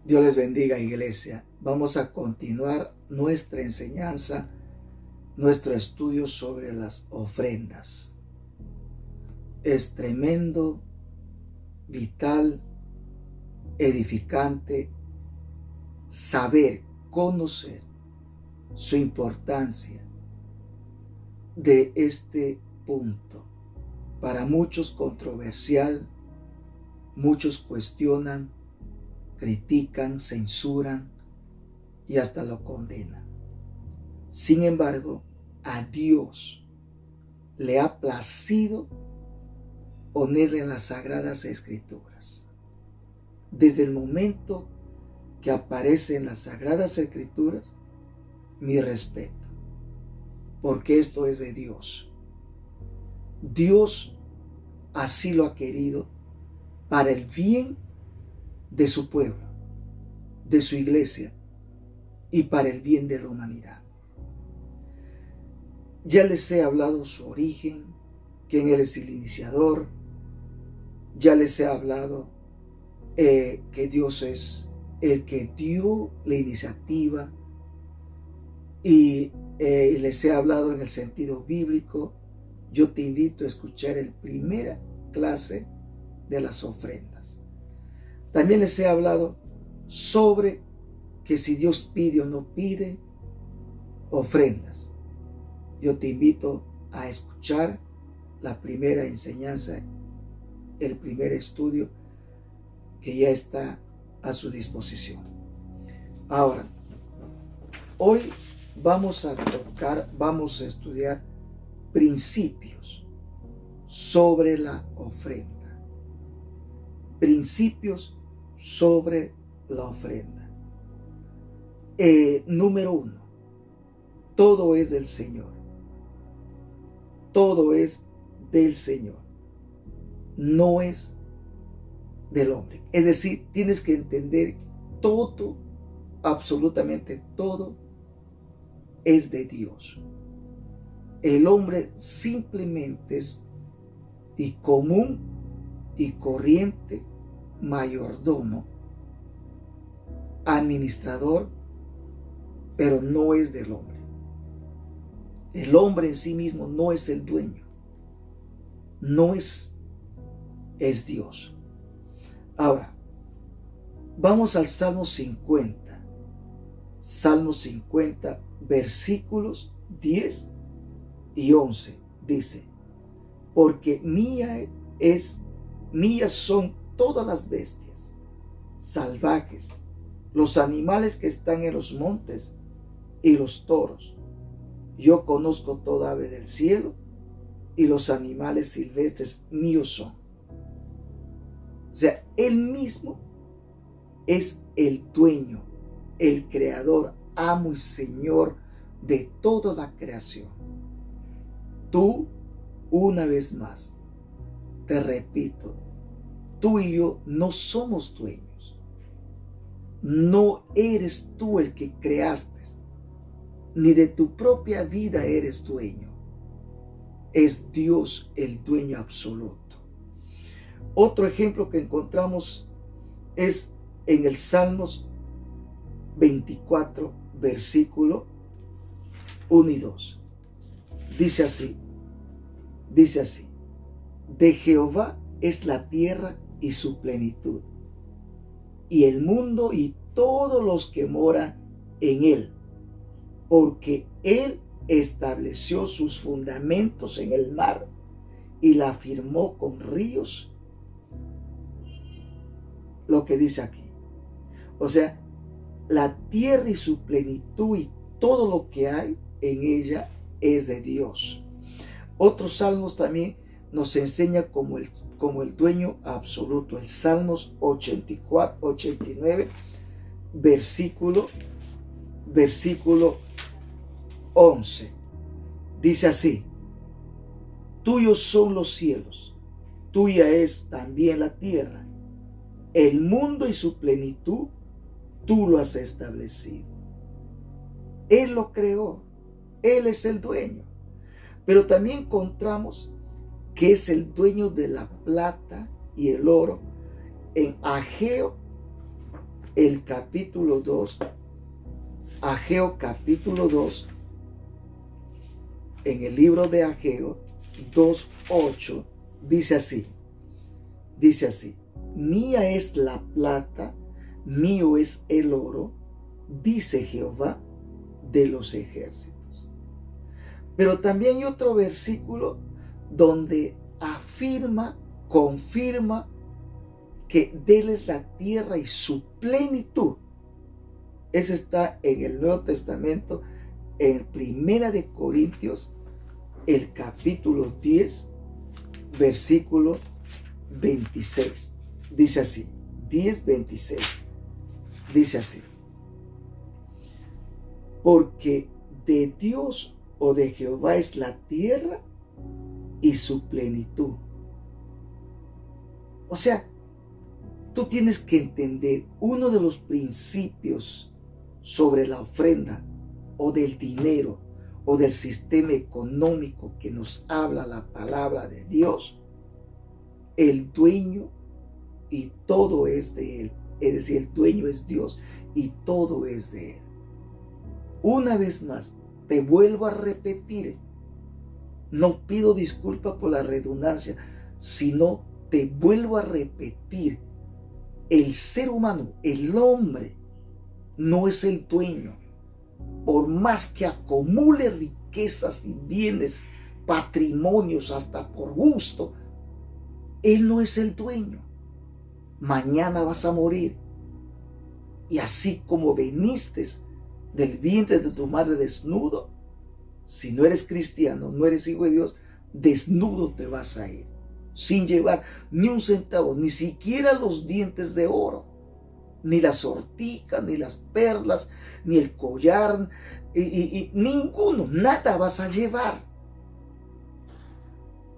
Dios les bendiga, iglesia. Vamos a continuar nuestra enseñanza, nuestro estudio sobre las ofrendas. Es tremendo, vital, edificante saber, conocer su importancia de este punto. Para muchos controversial, muchos cuestionan, critican, censuran y hasta lo condenan. Sin embargo, a Dios le ha placido ponerle en las Sagradas Escrituras. Desde el momento que aparece en las Sagradas Escrituras, mi respeto, porque esto es de Dios. Dios así lo ha querido para el bien de su pueblo, de su iglesia y para el bien de la humanidad. Ya les he hablado su origen, quién Él es el iniciador. Ya les he hablado que Dios es el que dio la iniciativa y les he hablado en el sentido bíblico. Yo te invito a escuchar la primera clase de las ofrendas. También les he hablado sobre que si Dios pide o no pide ofrendas. Yo te invito a escuchar la primera enseñanza, el primer estudio que ya está a su disposición. Ahora, hoy vamos a estudiar principios sobre la ofrenda. Principios sobre la ofrenda. Número 1. Todo es del Señor. Todo es del Señor. No es del hombre. Es decir, tienes que entender todo, absolutamente todo, es de Dios. El hombre simplemente es común y corriente, mayordomo, administrador, pero no es del hombre. El hombre en sí mismo no es el dueño, no es Dios. Ahora, vamos al Salmo 50. Salmo 50, versículos 10 y 11. Dice: porque mías son todas las bestias salvajes, los animales que están en los montes y los toros. Yo conozco toda ave del cielo y los animales silvestres míos son. O sea, Él mismo es el dueño, el creador, amo y señor de toda la creación. Tú, una vez más, te repito, tú y yo no somos dueños. No eres tú el que creaste, ni de tu propia vida eres dueño. Es Dios el dueño absoluto. Otro ejemplo que encontramos es en el Salmos 24, versículo 1 y 2. Dice así: de Jehová es la tierra y su plenitud, y el mundo y todos los que moran en él, porque él estableció sus fundamentos en el mar y la afirmó con ríos. Lo que dice aquí. O sea, la tierra y su plenitud y todo lo que hay en ella es de Dios. Otros salmos también nos enseña como el dueño absoluto. El Salmos 89, versículo 11. Dice así: tuyos son los cielos, tuya es también la tierra, el mundo y su plenitud, tú lo has establecido. Él lo creó, Él es el dueño. Pero también encontramos que es el dueño de la plata y el oro en Ageo el capítulo 2, Ageo capítulo 2, en el libro de Ageo 2:8, dice así, mía es la plata, mío es el oro, dice Jehová de los ejércitos. Pero también hay otro versículo donde confirma que de Él es la tierra y su plenitud. Ese está en el Nuevo Testamento, en Primera de Corintios, el capítulo 10, versículo 26. Dice así, 10:26. Dice así, porque de Dios o de Jehová es la tierra y su plenitud. O sea, tú tienes que entender uno de los principios sobre la ofrenda o del dinero o del sistema económico que nos habla la palabra de Dios. El dueño y todo es de Él. Es decir, el dueño es Dios y todo es de Él. Una vez más, te vuelvo a repetir, no pido disculpa por la redundancia, sino te vuelvo a repetir, el ser humano, el hombre, no es el dueño. Por más que acumule riquezas y bienes, patrimonios, hasta por gusto, él no es el dueño. Mañana vas a morir. Y así como viniste del vientre de tu madre desnudo, si no eres cristiano, no eres hijo de Dios, desnudo te vas a ir, sin llevar ni un centavo, ni siquiera los dientes de oro, ni la sortija, ni las perlas, ni el collar, y ninguno, nada vas a llevar.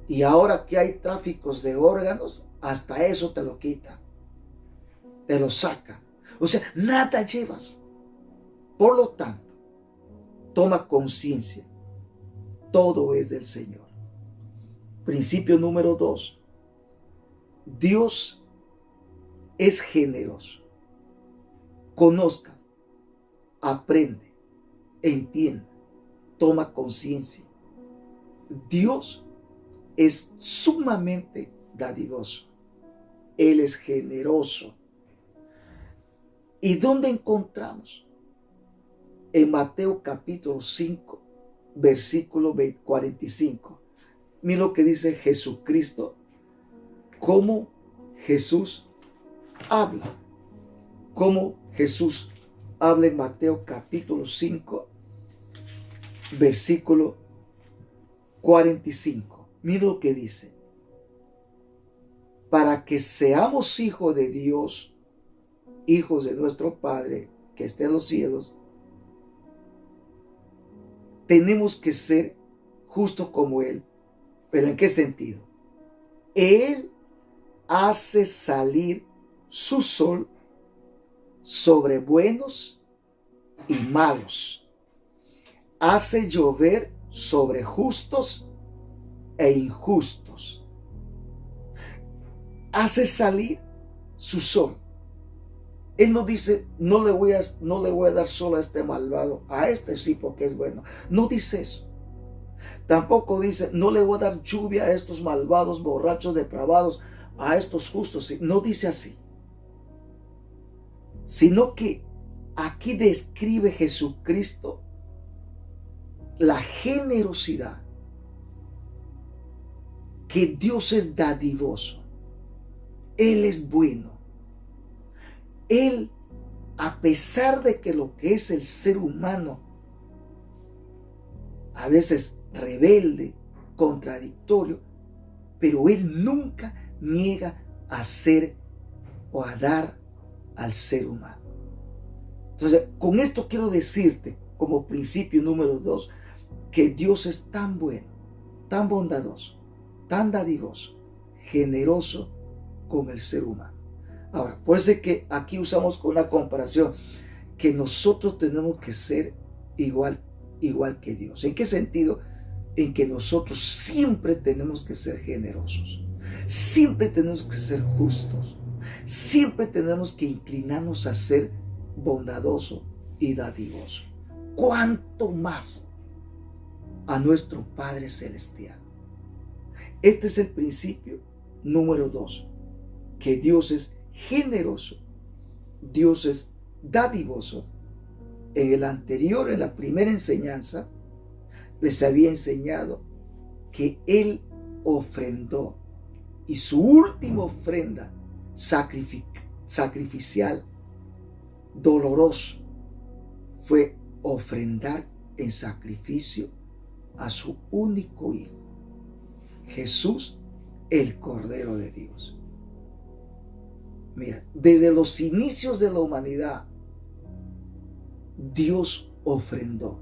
Y ahora que hay tráficos de órganos, hasta eso te lo quitan, te lo sacan. O sea, nada llevas. Por lo tanto, toma conciencia, todo es del Señor. Principio número 2, Dios es generoso. Conozca, aprende, entienda, toma conciencia. Dios es sumamente dadivoso. Él es generoso. ¿Y dónde encontramos? En Mateo capítulo 5, versículo 45. Mira lo que dice Jesucristo, cómo Jesús habla. Cómo Jesús habla en Mateo capítulo 5, versículo 45. Mira lo que dice. Para que seamos hijos de Dios, hijos de nuestro Padre que está en los cielos, tenemos que ser justos como Él. ¿Pero en qué sentido? Él hace salir su sol sobre buenos y malos. Hace llover sobre justos e injustos. Hace salir su sol. Él no dice, no le voy a dar sol a este malvado, a este sí porque es bueno. No dice eso. Tampoco dice, no le voy a dar lluvia a estos malvados, borrachos, depravados, a estos justos. No dice así. Sino que aquí describe Jesucristo la generosidad, que Dios es dadivoso. Él es bueno. Él, a pesar de que lo que es el ser humano, a veces rebelde, contradictorio, pero Él nunca niega a ser o a dar al ser humano. Entonces, con esto quiero decirte, como principio número 2, que Dios es tan bueno, tan bondadoso, tan dadivoso, generoso con el ser humano. Ahora, puede ser que aquí usamos una comparación, que nosotros tenemos que ser igual que Dios. ¿En qué sentido? En que nosotros siempre tenemos que ser generosos, siempre tenemos que ser justos, Siempre tenemos que inclinarnos a ser bondadoso y dadivoso. ¿Cuánto más a nuestro Padre Celestial? Este es el principio número 2, que Dios es generoso, Dios es dadivoso. En el anterior, en la primera enseñanza, les había enseñado que Él ofrendó, y su última ofrenda sacrificial, doloroso, fue ofrendar en sacrificio a su único Hijo, Jesús, el Cordero de Dios. Mira, desde los inicios de la humanidad, Dios ofrendó.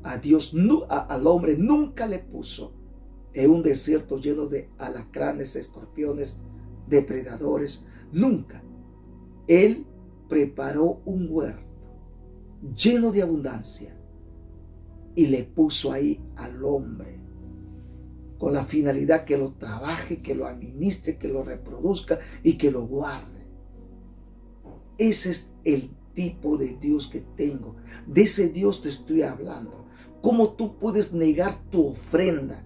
Al hombre nunca le puso en un desierto lleno de alacranes, escorpiones, depredadores. Nunca. Él preparó un huerto lleno de abundancia y le puso ahí al hombre con la finalidad que lo trabaje, que lo administre, que lo reproduzca y que lo guarde. Ese es el tipo de Dios que tengo. De ese Dios te estoy hablando. ¿Cómo tú puedes negar tu ofrenda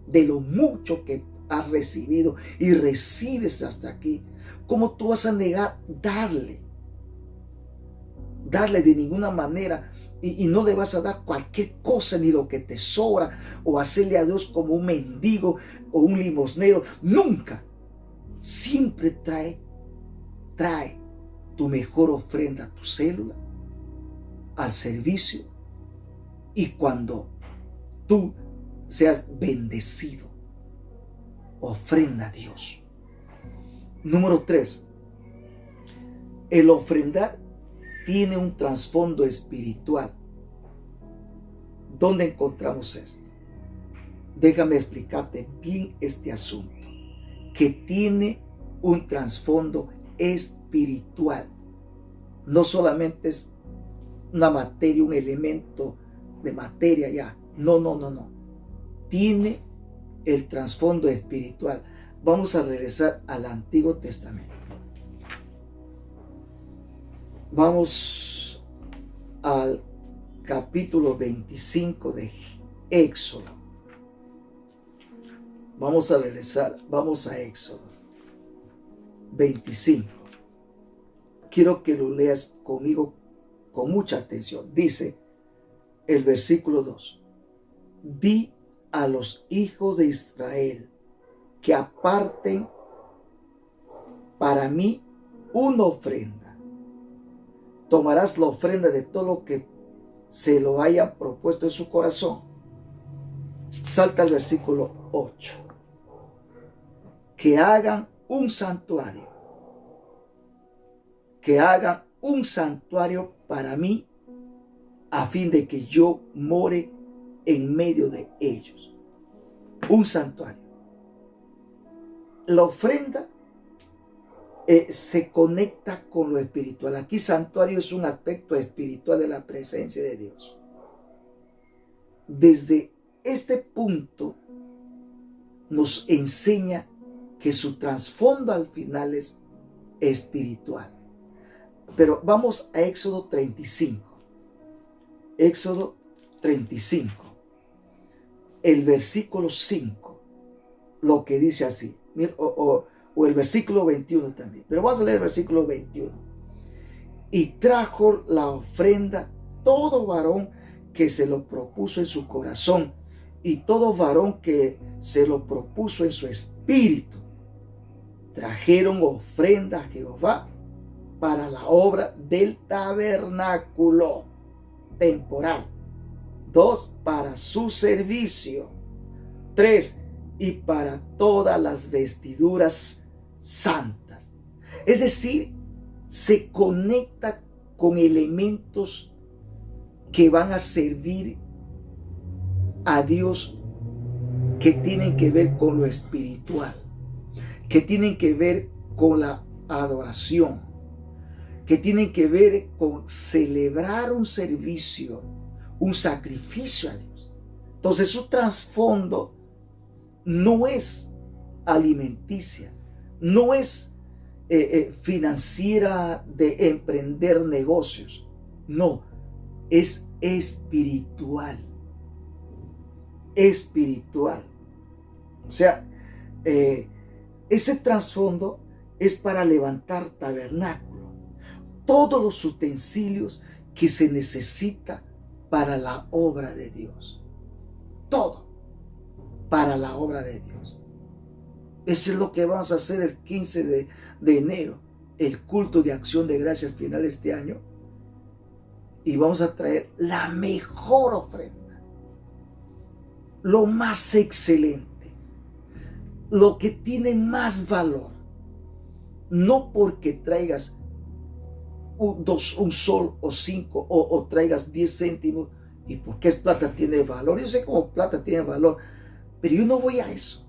de lo mucho que has recibido y recibes hasta aquí? ¿Cómo tú vas a negar darle de ninguna manera? Y no le vas a dar cualquier cosa, ni lo que te sobra, o hacerle a Dios como un mendigo o un limosnero. Nunca. Siempre trae tu mejor ofrenda a tu célula, al servicio, y cuando tú seas bendecido, ofrenda a Dios. Número 3. El ofrendar tiene un trasfondo espiritual. ¿Dónde encontramos esto? Déjame explicarte bien este asunto, que tiene un trasfondo espiritual. No solamente es una materia, un elemento de materia ya. No. Tiene el trasfondo espiritual. Vamos a regresar al Antiguo Testamento. Vamos al capítulo 25 de Éxodo. Vamos a regresar, vamos a Éxodo 25. Quiero que lo leas conmigo con mucha atención. Dice el versículo 2. Di a los hijos de Israel que aparten para mí una ofrenda. Tomarás la ofrenda de todo lo que se lo haya propuesto en su corazón. Salta al versículo 8. Que hagan un santuario. Que hagan un santuario para mí, a fin de que yo more en medio de ellos. Un santuario. La ofrenda se conecta con lo espiritual. Aquí santuario es un aspecto espiritual de la presencia de Dios. Desde este punto nos enseña que su trasfondo al final es espiritual. Pero vamos a Éxodo 35. Éxodo 35. El versículo 5. Lo que dice así. O el versículo 21 también. Pero vamos a leer el versículo 21. Y trajo la ofrenda todo varón que se lo propuso en su corazón, y todo varón que se lo propuso en su espíritu. Trajeron ofrenda a Jehová para la obra del tabernáculo temporal. 2, para su servicio. 3, y para todas las vestiduras santas. Es decir, se conecta con elementos que van a servir a Dios, que tienen que ver con lo espiritual, que tienen que ver con la adoración, que tienen que ver con celebrar un servicio, un sacrificio a Dios. Entonces su trasfondo no es alimenticia, no es financiera de emprender negocios. No, es espiritual. Espiritual. O sea, ese trasfondo es para levantar tabernáculo. Todos los utensilios que se necesita para la obra de Dios. Todo para la obra de Dios. Eso es lo que vamos a hacer el 15 de enero, el culto de acción de gracia al final de este año. Y vamos a traer la mejor ofrenda, lo más excelente, lo que tiene más valor. No porque traigas un sol o 5 o traigas 10 céntimos y porque es plata tiene valor. Yo sé cómo plata tiene valor, pero yo no voy a eso.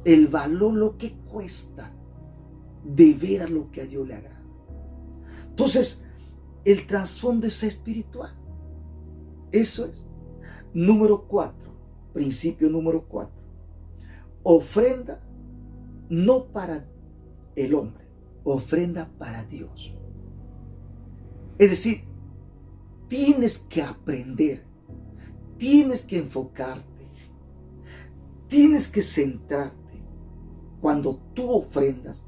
El valor, lo que cuesta de ver a lo que a Dios le agrada. Entonces, el trasfondo es espiritual. Eso es. Número 4, principio número 4. Ofrenda no para el hombre, ofrenda para Dios. Es decir, tienes que aprender, tienes que enfocarte, tienes que centrarte. Cuando tú ofrendas,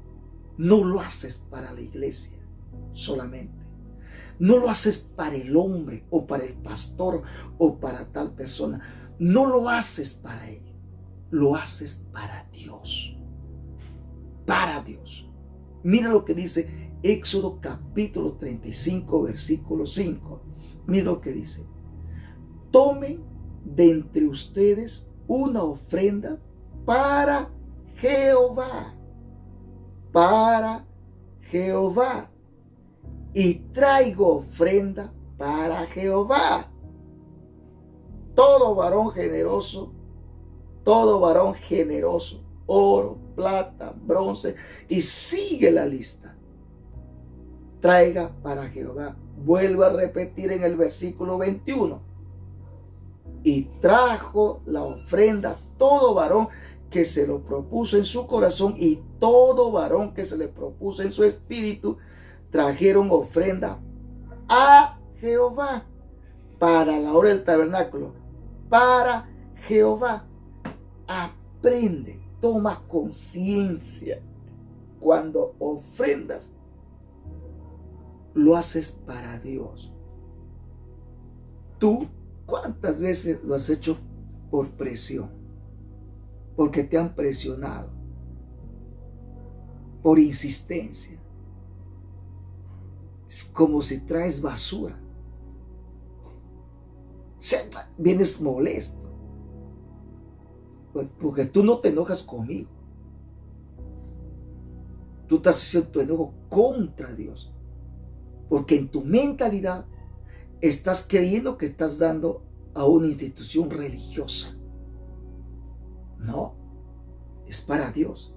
no lo haces para la iglesia solamente. No lo haces para el hombre o para el pastor o para tal persona. No lo haces para ello. Lo haces para Dios. Para Dios. Mira lo que dice Éxodo capítulo 35, versículo 5. Mira lo que dice. Tomen de entre ustedes una ofrenda para Jehová. Para Jehová. Y traigo ofrenda para Jehová. Todo varón generoso, oro, plata, bronce, y sigue la lista. Traiga para Jehová. Vuelvo a repetir en el versículo 21. Y trajo la ofrenda todo varón que se lo propuso en su corazón, y todo varón que se le propuso en su espíritu, trajeron ofrenda a Jehová para la hora del tabernáculo, para Jehová. Aprende, toma conciencia. Cuando ofrendas, lo haces para Dios. ¿Tú cuántas veces lo has hecho por presión? Porque te han presionado, por insistencia. Es como si traes basura. O sea, vienes molesto. Porque tú no te enojas conmigo. Tú estás haciendo tu enojo contra Dios. Porque en tu mentalidad estás creyendo que estás dando a una institución religiosa. No, es para Dios.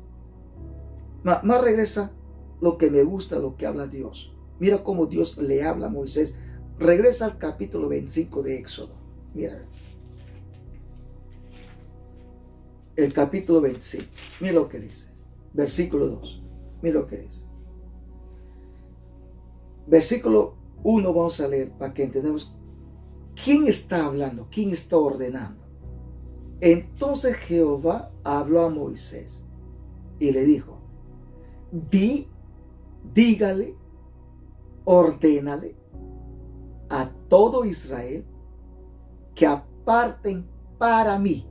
Más regresa lo que me gusta, lo que habla Dios. Mira cómo Dios le habla a Moisés. Regresa al capítulo 25 de Éxodo. Mira. El capítulo 25. Mira lo que dice. Versículo 2. Mira lo que dice. Versículo 1 vamos a leer para que entendamos quién está hablando, quién está ordenando. Entonces Jehová habló a Moisés y le dijo: dígale, ordénale a todo Israel que aparten para mí,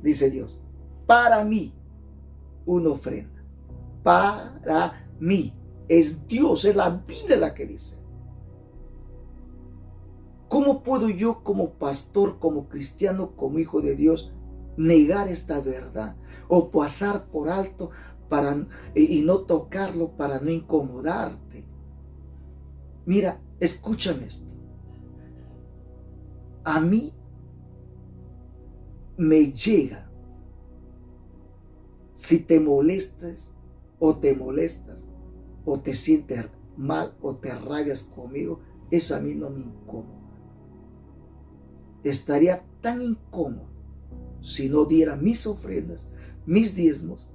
dice Dios, para mí una ofrenda, para mí. Es Dios, es la Biblia la que dice. ¿Cómo puedo yo como pastor, como cristiano, como hijo de Dios, negar esta verdad o pasar por alto y no tocarlo para no incomodarte? Mira, escúchame esto. A mí me llega, si te molestas o te molestas o te sientes mal o te rabias conmigo, eso a mí no me incomoda. Estaría tan incómodo si no diera mis ofrendas, mis diezmos,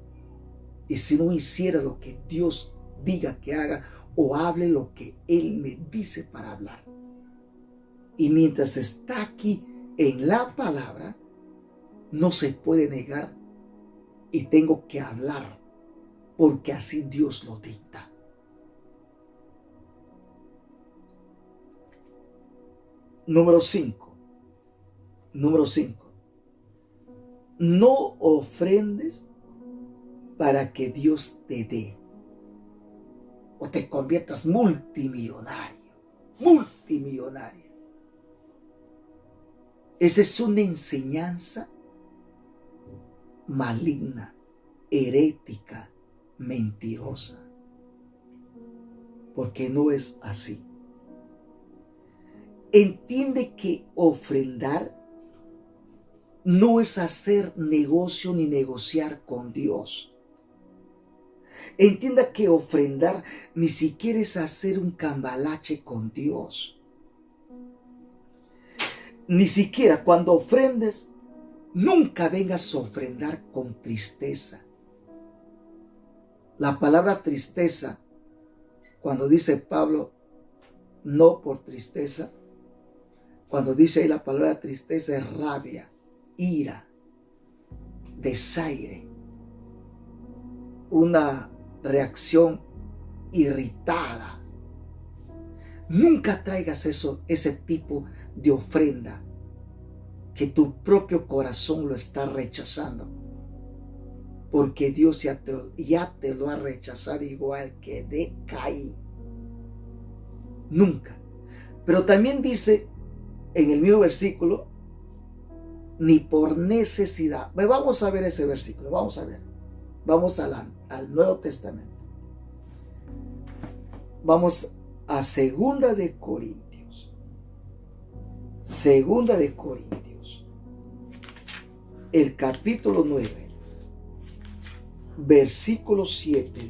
y si no hiciera lo que Dios diga que haga o hable lo que Él me dice para hablar. Y mientras está aquí en la palabra, no se puede negar y tengo que hablar porque así Dios lo dicta. Número 5. No ofrendes para que Dios te dé o te conviertas multimillonario. Esa es una enseñanza maligna, herética, mentirosa. Porque no es así. Entiende que ofrendar no es hacer negocio ni negociar con Dios. Entienda que ofrendar ni siquiera es hacer un cambalache con Dios. Ni siquiera cuando ofrendes, nunca vengas a ofrendar con tristeza. La palabra tristeza, cuando dice Pablo, no por tristeza, cuando dice ahí la palabra tristeza es rabia, ira, desaire, una reacción irritada. Nunca traigas ese tipo de ofrenda que tu propio corazón lo está rechazando, porque Dios ya te lo ha rechazado igual que de Caín. Nunca. Pero también dice en el mismo versículo, ni por necesidad. Vamos a ver ese versículo, vamos a ver. Vamos al Nuevo Testamento. Vamos a Segunda de Corintios. Segunda de Corintios. El capítulo 9. Versículo 7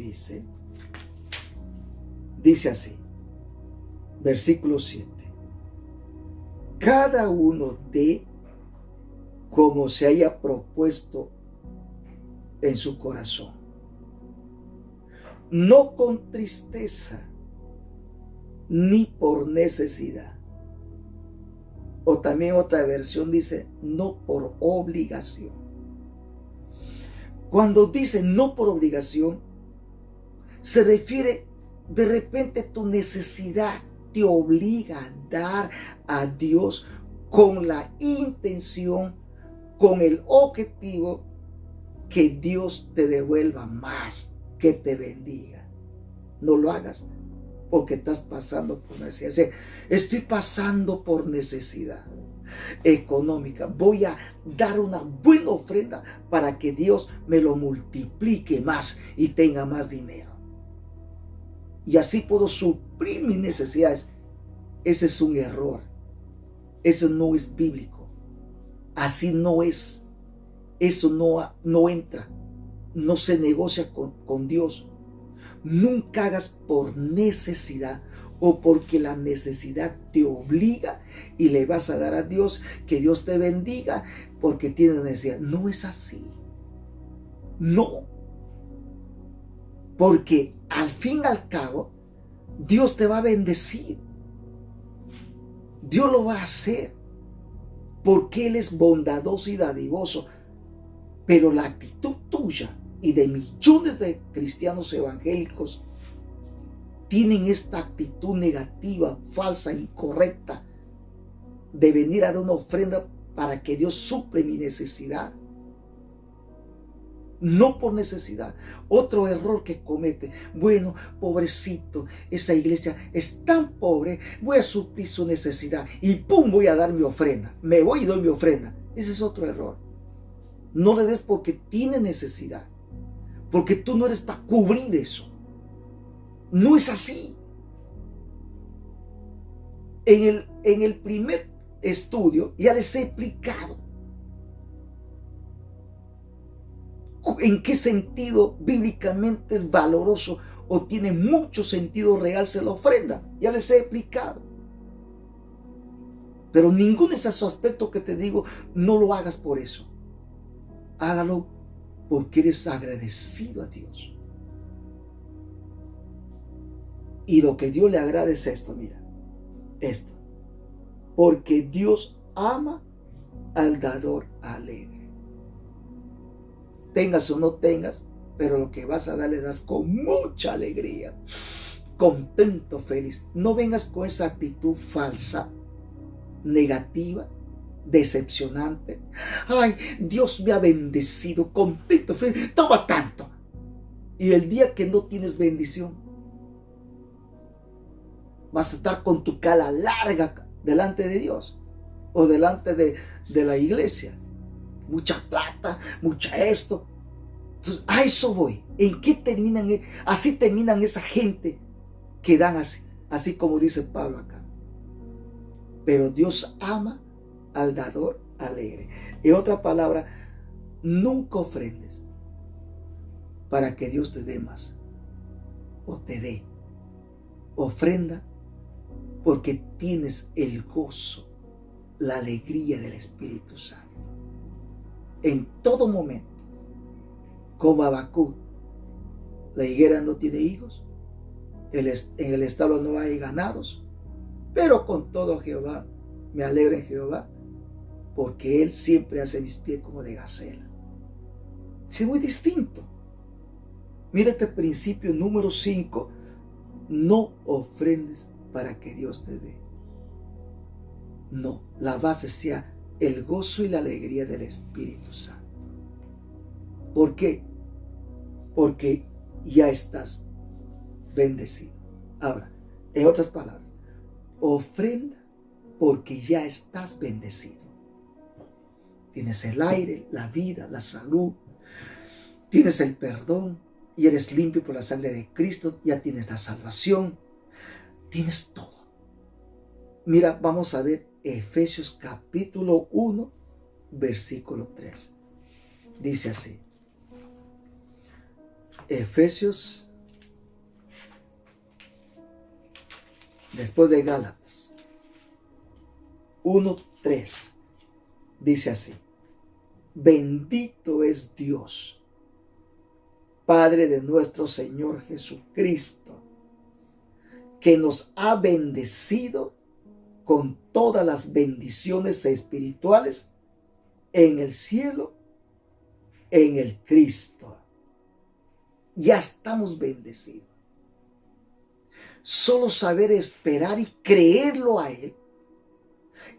dice así. Versículo 7. Cada uno dé como se haya propuesto en su corazón, no con tristeza ni por necesidad. O también otra versión dice, no por obligación. Cuando dice no por obligación, se refiere de repente tu necesidad te obliga a dar a Dios con la intención, con el objetivo que Dios te devuelva más, que te bendiga. No lo hagas porque estás pasando por necesidad. O sea, estoy pasando por necesidad económica. Voy a dar una buena ofrenda para que Dios me lo multiplique más y tenga más dinero. Y así puedo suplir mis necesidades. Ese es un error. Eso no es bíblico. Así no es. Eso no entra. No se negocia con Dios. Nunca hagas por necesidad o porque la necesidad te obliga y le vas a dar a Dios que Dios te bendiga porque tienes necesidad. No es así. No. Porque al fin y al cabo, Dios te va a bendecir. Dios lo va a hacer. Porque Él es bondadoso y dadivoso. Pero la actitud tuya y de millones de cristianos evangélicos tienen esta actitud negativa, falsa, incorrecta, de venir a dar una ofrenda para que Dios suple mi necesidad. No por necesidad. Otro error que comete. Bueno, pobrecito, esa iglesia es tan pobre, voy a suplir su necesidad y ¡pum! Voy a dar mi ofrenda. Me voy y doy mi ofrenda. Ese es otro error. No le des porque tiene necesidad. Porque tú no eres para cubrir eso. No es así. En el primer estudio ya les he explicado en qué sentido bíblicamente es valoroso o tiene mucho sentido realce la ofrenda. Ya les he explicado. Pero ningún de esos aspectos que te digo, no lo hagas por eso. Hágalo porque eres agradecido a Dios. Y lo que Dios le agrada es esto, mira, esto. Porque Dios ama al dador alegre. Tengas o no tengas, pero lo que vas a dar le das con mucha alegría, contento, feliz. No vengas con esa actitud falsa, negativa, decepcionante. Ay, Dios me ha bendecido, contento, feliz, toma tanto. Y el día que no tienes bendición, vas a estar con tu cara larga delante de Dios o delante de la iglesia. Mucha plata, mucha esto. Entonces, a eso voy. ¿En qué terminan? Así terminan esa gente que dan así como dice Pablo acá. Pero Dios ama al dador alegre. En otra palabra, nunca ofrendes para que Dios te dé más o te dé. Ofrenda porque tienes el gozo, la alegría del Espíritu Santo. En todo momento, como Habacuc, la higuera no tiene higos, en el establo no hay ganados, pero con todo Jehová, me alegro en Jehová, porque Él siempre hace mis pies como de gacela. Es muy distinto. Mira este principio número 5, no ofrendes para que Dios te dé. No, la base sea el gozo y la alegría del Espíritu Santo. ¿Por qué? Porque ya estás bendecido. Ahora, en otras palabras, ofrenda porque ya estás bendecido. Tienes el aire, la vida, la salud, tienes el perdón y eres limpio por la sangre de Cristo, ya tienes la salvación, tienes todo. Mira, vamos a ver Efesios capítulo 1, versículo 3. Dice así. Efesios, después de Gálatas, 1:3, dice así: bendito es Dios, Padre de nuestro Señor Jesucristo, que nos ha bendecido con todas las bendiciones espirituales en el cielo, en el Cristo. Ya estamos bendecidos. Solo saber esperar y creerlo a Él,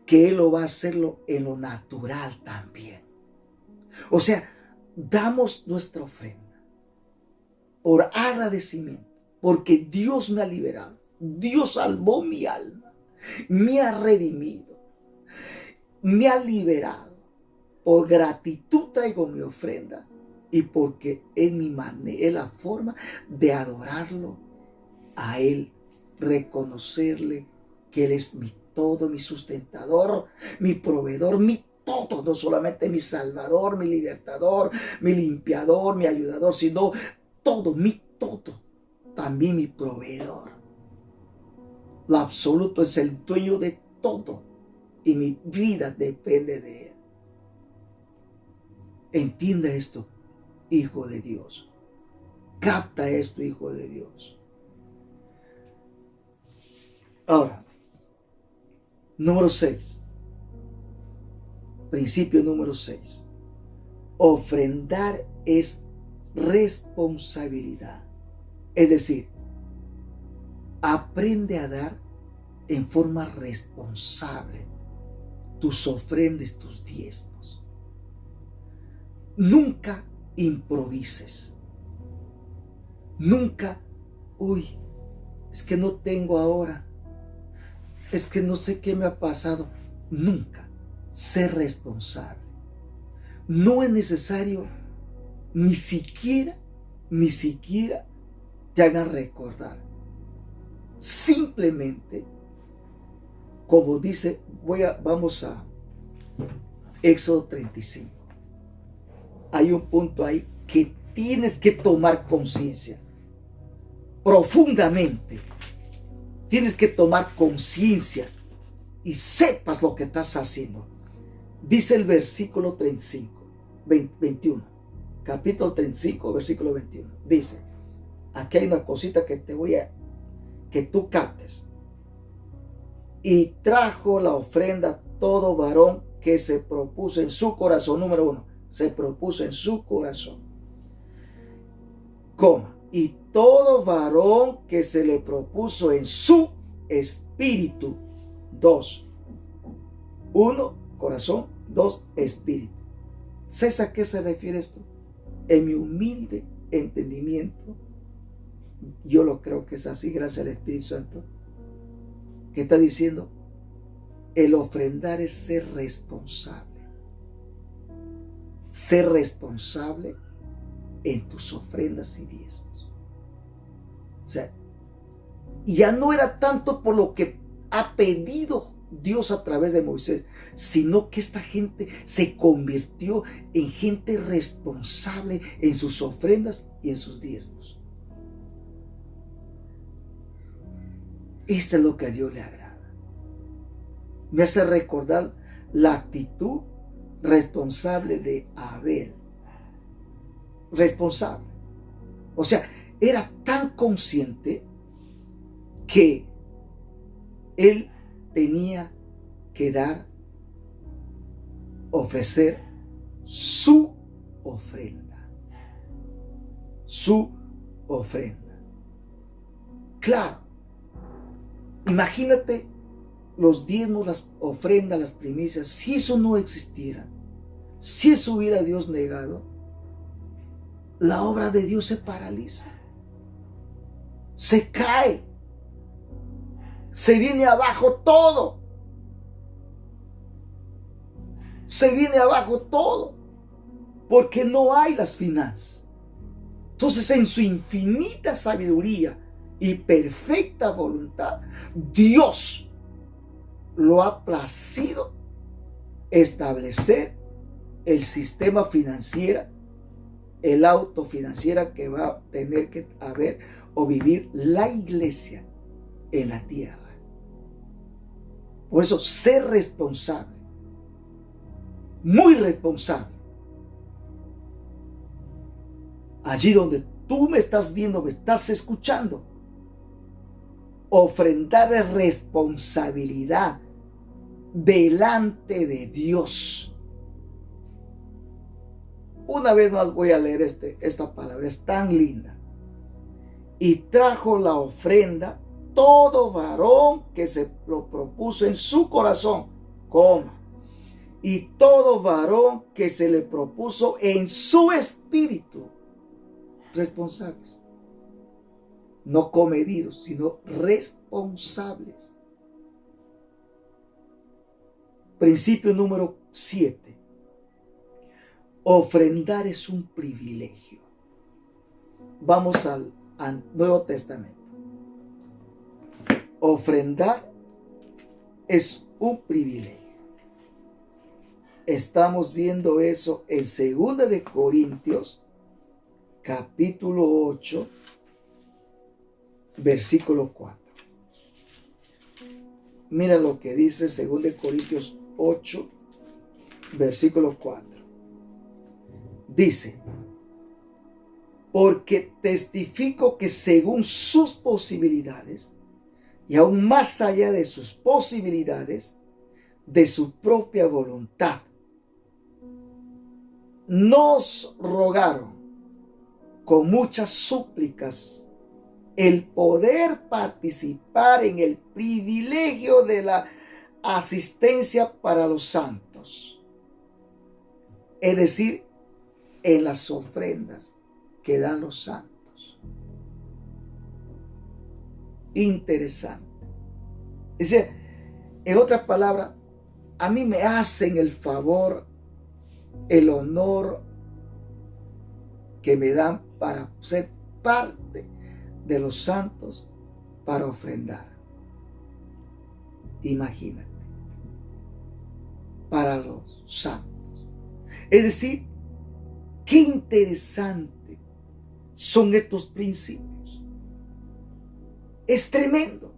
que Él lo va a hacerlo en lo natural también. O sea, damos nuestra ofrenda por agradecimiento, porque Dios me ha liberado, Dios salvó mi alma, me ha redimido, me ha liberado. Por gratitud traigo mi ofrenda y porque es mi manera, es la forma de adorarlo a Él, reconocerle que Él es mi todo, mi sustentador, mi proveedor, mi todo, no solamente mi salvador, mi libertador, mi limpiador, mi ayudador, sino todo, mi todo, también mi proveedor. Lo absoluto es el dueño de todo y mi vida depende de Él. Entienda esto, hijo de Dios. Capta esto, hijo de Dios. Ahora, número 6. Principio número 6. Ofrendar es responsabilidad. Es decir, aprende a dar en forma responsable tus ofrendas, tus diezmos. Nunca improvises. Nunca, es que no tengo ahora. Es que no sé qué me ha pasado. Nunca. Sé responsable. No es necesario ni siquiera te hagan recordar. Simplemente, como dice, vamos a Éxodo 35. Hay un punto ahí que tienes que tomar conciencia profundamente. Tienes que tomar conciencia y sepas lo que estás haciendo. Dice el versículo 21, capítulo 35, versículo 21. Dice, aquí hay una cosita que te voy a que tú captes. Y trajo la ofrenda todo varón que se propuso en su corazón. Número 1, se propuso en su corazón. Coma. Y todo varón que se le propuso en su espíritu. 2. 1, corazón. 2, espíritu. ¿Sabes a qué se refiere esto? En mi humilde entendimiento, yo lo creo que es así, gracias al Espíritu Santo. ¿Qué está diciendo? El ofrendar es ser responsable. Ser responsable en tus ofrendas y diezmos. O sea, ya no era tanto por lo que ha pedido Dios a través de Moisés, sino que esta gente se convirtió en gente responsable en sus ofrendas y en sus diezmos. Esto es lo que a Dios le agrada. Me hace recordar la actitud responsable de Abel. Responsable. O sea, era tan consciente que él tenía que ofrecer su ofrenda. Su ofrenda. Claro, imagínate los diezmos, las ofrendas, las primicias. Si eso no existiera, si eso hubiera Dios negado, la obra de Dios se paraliza, se cae, se viene abajo todo. Se viene abajo todo, porque no hay las finanzas. Entonces, en su infinita sabiduría y perfecta voluntad, Dios lo ha placido establecer el sistema financiero, el autofinanciera que va a tener que haber o vivir la iglesia en la tierra. Por eso, ser responsable, muy responsable. Allí donde tú me estás viendo, me estás escuchando, ofrendar es responsabilidad delante de Dios. Una vez más voy a leer esta palabra, es tan linda. Y trajo la ofrenda todo varón que se lo propuso en su corazón, coma. Y todo varón que se le propuso en su espíritu. Responsables. No comedidos, sino responsables. Principio número 7. Ofrendar es un privilegio. Vamos al Nuevo Testamento. Ofrendar es un privilegio. Estamos viendo eso en 2 de Corintios, capítulo 8, versículo 4. Mira lo que dice 2 de Corintios 8, versículo 4. Dice: porque testifico que según sus posibilidades, y aún más allá de sus posibilidades, de su propia voluntad, nos rogaron con muchas súplicas el poder participar en el privilegio de la asistencia para los santos, es decir, en las ofrendas que dan los santos. Interesante. Dice, en otras palabras, a mí me hacen el favor, el honor que me dan para ser parte de los santos, para ofrendar. Imagínate, para los santos. Es decir, qué interesante son estos principios. Es tremendo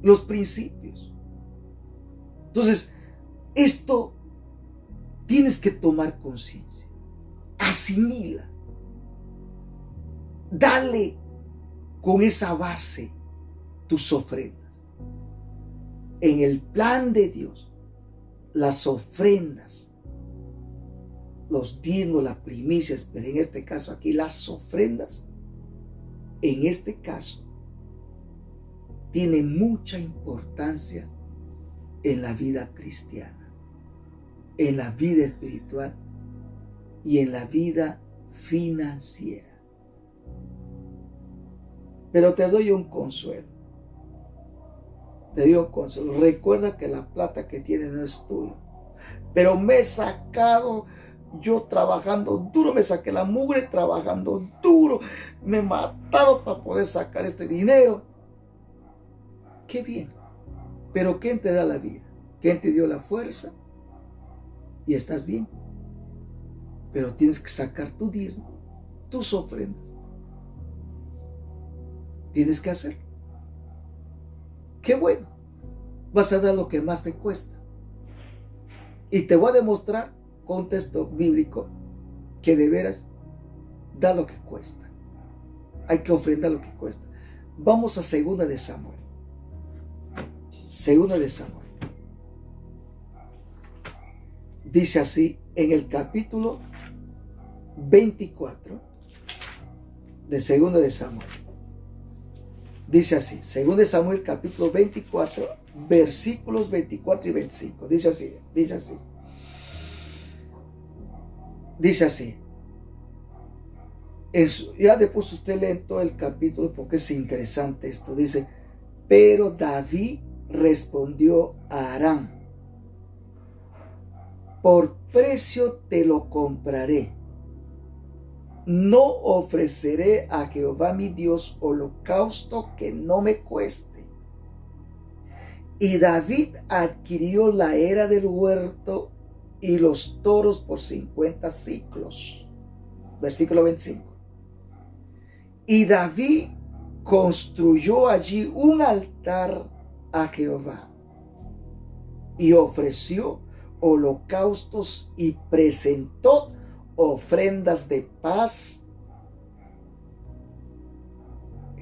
los principios. Entonces, esto tienes que tomar conciencia. Asimila. Dale con esa base tus ofrendas. En el plan de Dios, las ofrendas, los diezmos, las primicias, pero en este caso aquí las ofrendas, en este caso, tienen mucha importancia en la vida cristiana, en la vida espiritual y en la vida financiera. Pero te doy un consuelo. Te doy un consuelo. Recuerda que la plata que tienes no es tuya. Pero me he sacado, yo trabajando duro, me saqué la mugre trabajando duro. Me he matado para poder sacar este dinero. Qué bien. Pero ¿quién te da la vida? ¿Quién te dio la fuerza? Y estás bien. Pero tienes que sacar tu diezmo, tus ofrendas. Tienes que hacerlo. Qué bueno. Vas a dar lo que más te cuesta. Y te voy a demostrar con un texto bíblico que de veras da lo que cuesta. Hay que ofrendar lo que cuesta. Vamos a 2 de Samuel. 2 de Samuel. Dice así en el capítulo 24 de 2 de Samuel. Dice así, 2 de Samuel capítulo 24, versículos 24 y 25. Dice así. Ya después usted lee todo el capítulo porque es interesante esto. Dice, pero David respondió a Aram, por precio te lo compraré. No ofreceré a Jehová mi Dios holocausto que no me cueste. Y David adquirió la era del huerto y los toros por 50 siclos. Versículo 25. Y David construyó allí un altar a Jehová y ofreció holocaustos y presentó ofrendas de paz.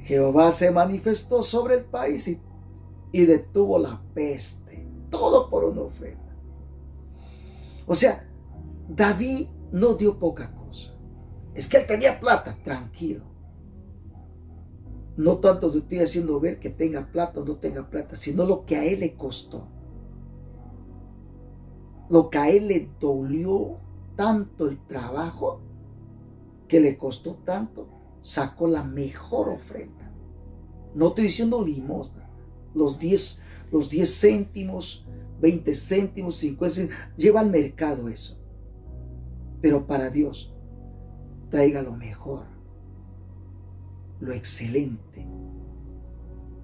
Jehová se manifestó sobre el país y detuvo la peste. Todo por una ofrenda. O sea, David no dio poca cosa. Es que él tenía plata, tranquilo. No tanto te estoy haciendo ver que tenga plata o no tenga plata, sino lo que a él le costó. Lo que a él le dolió tanto el trabajo, que le costó tanto, sacó la mejor ofrenda. No estoy diciendo limosna. Los 10 céntimos, 20 céntimos, 50 céntimos, lleva al mercado eso. Pero para Dios, traiga lo mejor, lo excelente,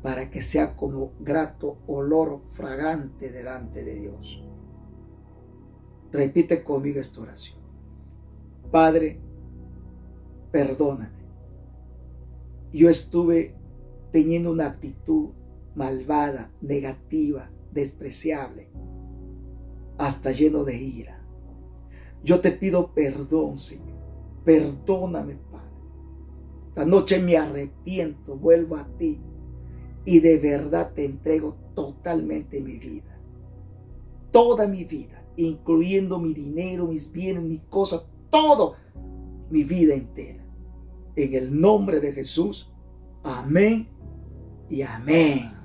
para que sea como grato olor fragante delante de Dios. Repite conmigo esta oración. Padre, perdóname. Yo estuve teniendo una actitud malvada, negativa, despreciable, hasta lleno de ira. Yo te pido perdón, Señor. Perdóname, Padre. Esta noche me arrepiento, vuelvo a ti y de verdad te entrego totalmente mi vida. Toda mi vida, incluyendo mi dinero, mis bienes, mis cosas, todo, mi vida entera. En el nombre de Jesús, amén y amén.